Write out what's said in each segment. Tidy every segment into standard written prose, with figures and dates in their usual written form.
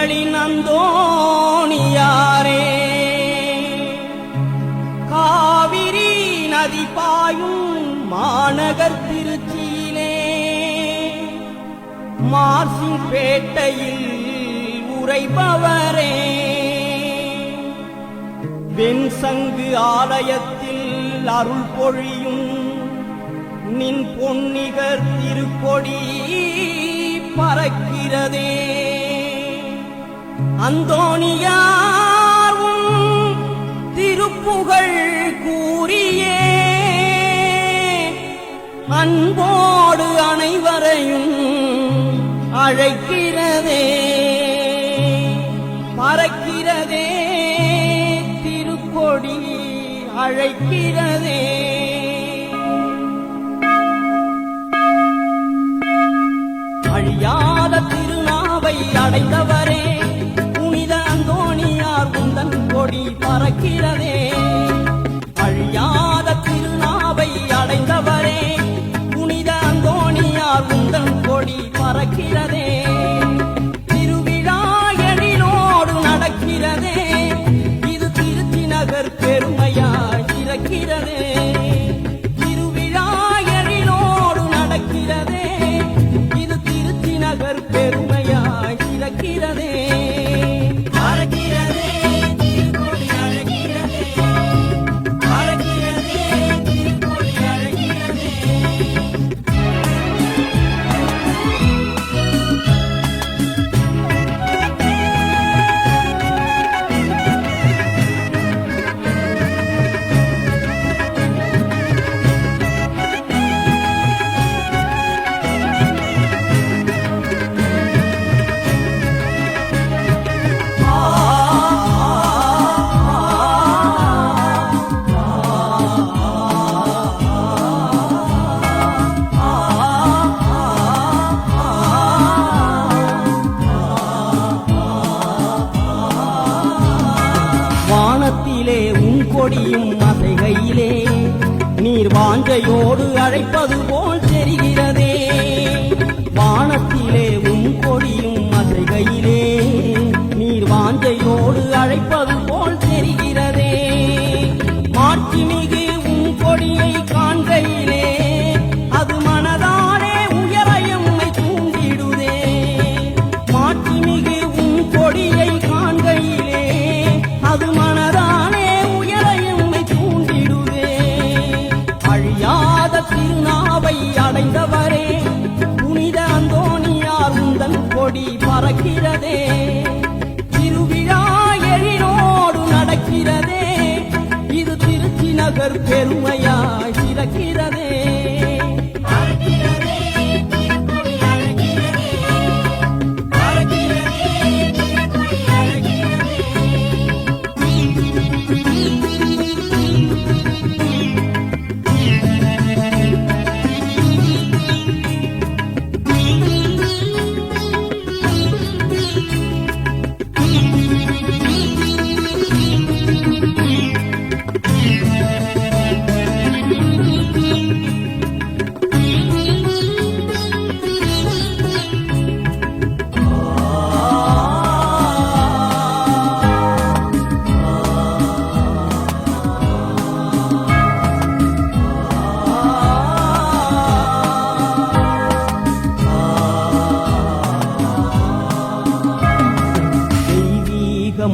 எங்களின் அந்தோணியாரே, காவிரி நதி பாயும் மாநகர் திருச்சியிலே மார்சிங் பேட்டையில் உரைபவரே, வெண்சங்கு ஆலயத்தில் அருள் பொழியும் நின் பொன்னிகர் திருக்கொடி பறக்கிறதே. அந்தோணியாரும் திருப்புகழ் கூறியே அன்போடு அனைவரையும் அழைக்கிறதே, பறக்கிறதே திருக்கொடி அழைக்கிறதே. அழியாத திருநாவை அடைந்தவரே, புனித அந்தோணியார் உந்தன் கொடி பறக்கிறதே. அழியாத திருநாவை அடைந்தவரே, புனித அந்தோணியார் உந்தன் கொடி பறக்கிறதே. திருவிழா எழிலோடு நடக்கிறதே, இது திருச்சி நகர் பெருமையாய் இருக்கிறதே. திருவிழா எழிலோடு நடக்கிறதே, இது திருச்சி நகர் பெருமையாய் இருக்கிறதே. வானத்திலே உன் கொடியும் அசைகையிலே நீர் வாஞ்சையோடு அழைப்பது போல் தெரிகிறதே. வானத்திலே உன் கொடியும் அசைகையிலே நீர் வாஞ்சையோடு அழைப்பது போல் தெரிகிறதே. மாட்சிமிகு உன் கொடியை காண்கையிலே அது மனதானே உயரயம்மை தூண்டிடுதே. மாட்சிமிகு உன் கொடியை காண்கையிலே அது மனதானே உயரயம்மை தூண்டிடுதே. அழியாத திருநாவை அடைந்தவரே, புனித அந்தோணியார் உந்தன் கொடி பறக்கிறதே. திருவிழா எழிலோடு நடக்கிறதே, இது திருச்சி நகர் பெருமையாய் சிறக்கிறதே.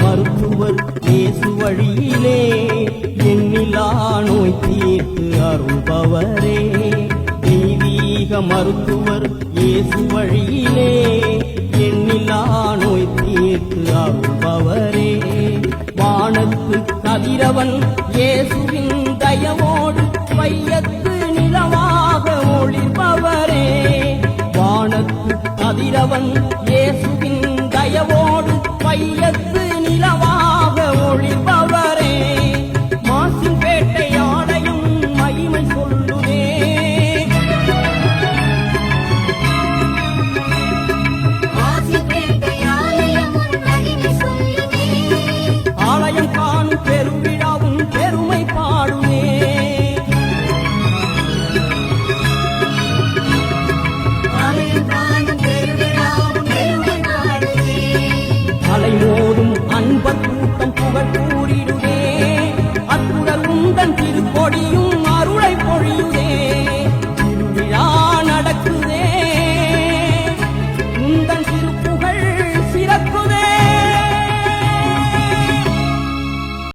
மருத்துவர் இயேசு வழியிலே எண்ணிலா நோய் தீர்த்து அருள்பவரே. தெய்வீக மருத்துவர் இயேசு வழியிலே எண்ணிலா நோய் தீர்த்து அருள்பவரே. வானத்து கதிரவன் இயேசுவின் தயவோடு வையத்து நிலவாக ஒளிர்பவரே. வானத்து கதிரவன் இயேசுவின் தயவோடு வையத்து